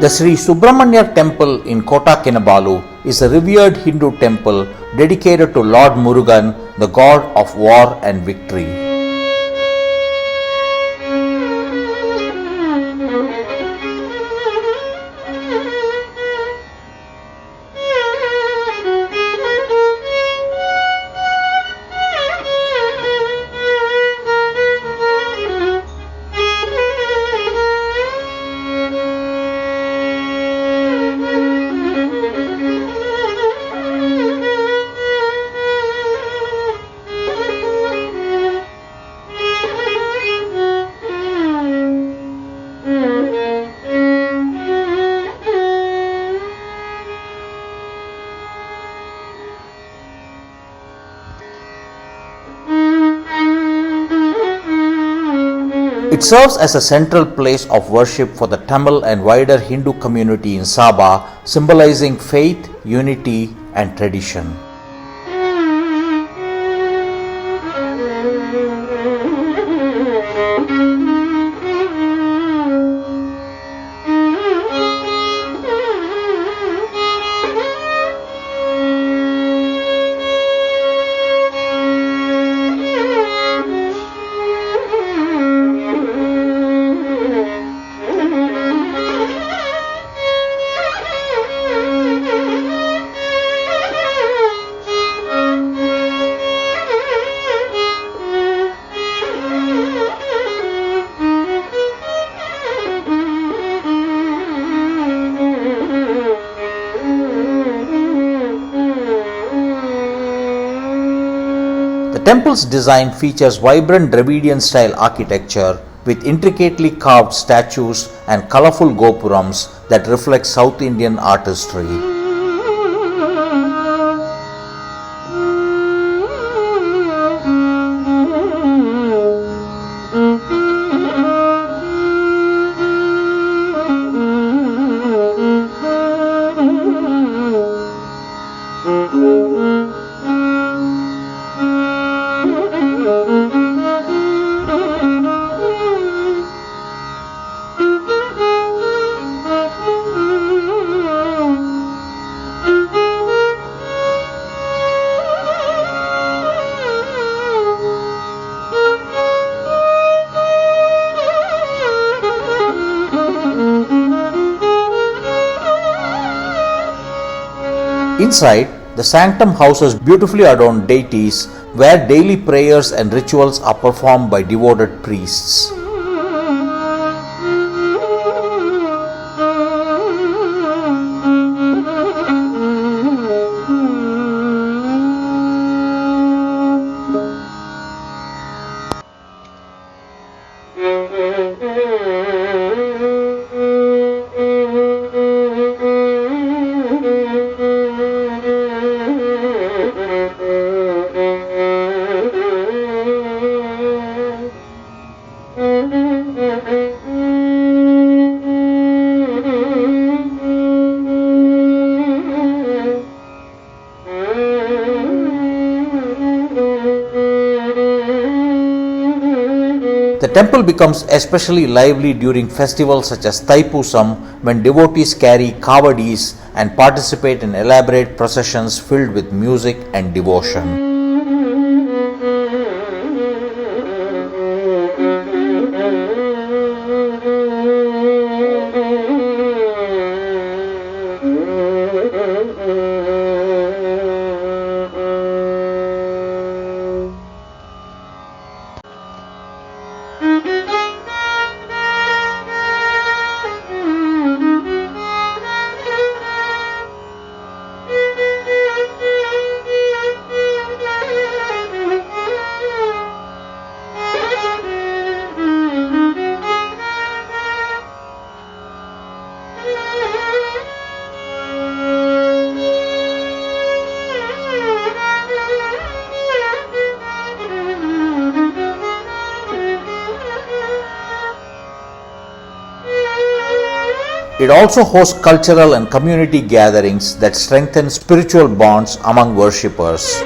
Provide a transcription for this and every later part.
The Sri Subramaniar Temple in Kota Kinabalu is a revered Hindu temple dedicated to Lord Murugan, the god of war and victory. It serves as a central place of worship for the Tamil and wider Hindu community in Sabah, symbolizing faith, unity, and tradition. The temple's design features vibrant Dravidian-style architecture with intricately carved statues and colourful gopurams that reflect South Indian artistry. Inside, the sanctum houses beautifully adorned deities where daily prayers and rituals are performed by devoted priests. The temple becomes especially lively during festivals such as Thaipusam, when devotees carry kavadis and participate in elaborate processions filled with music and devotion. It also hosts cultural and community gatherings that strengthen spiritual bonds among worshippers.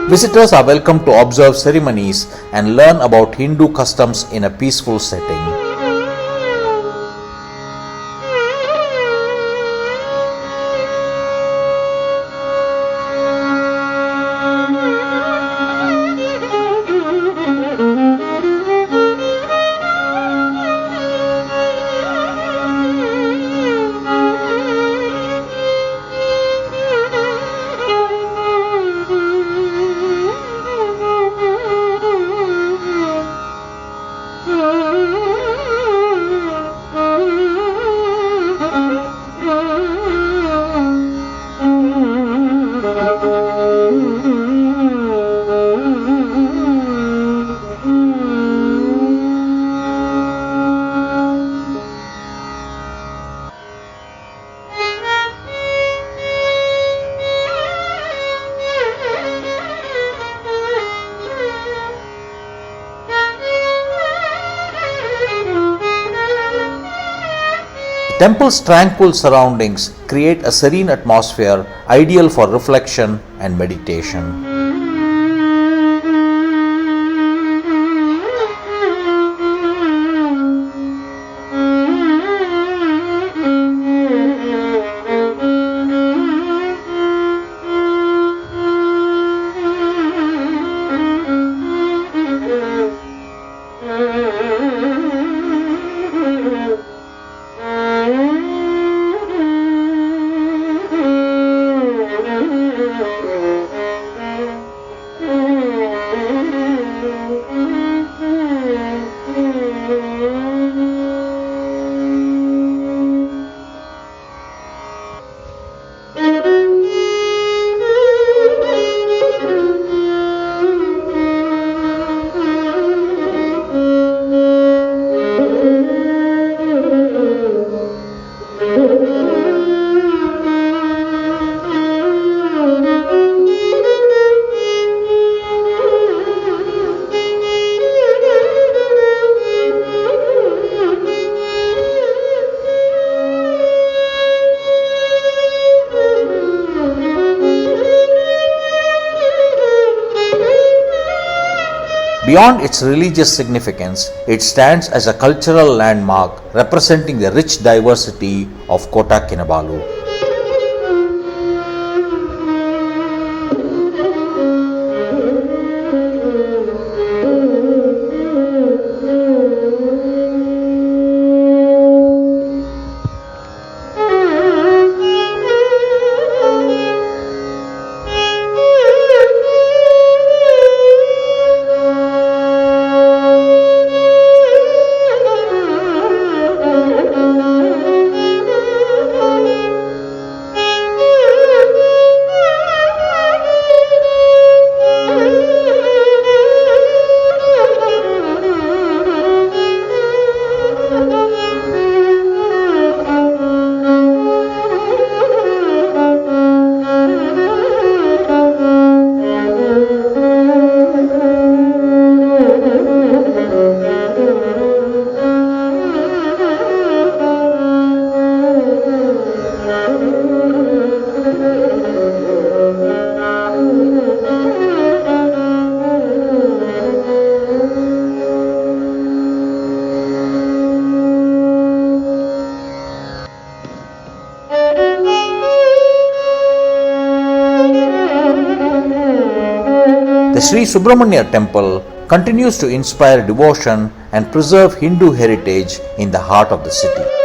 Visitors are welcome to observe ceremonies and learn about Hindu customs in a peaceful setting. The temple's tranquil surroundings create a serene atmosphere ideal for reflection and meditation. Beyond its religious significance, it stands as a cultural landmark representing the rich diversity of Kota Kinabalu. The Sri Subramaniar Temple continues to inspire devotion and preserve Hindu heritage in the heart of the city.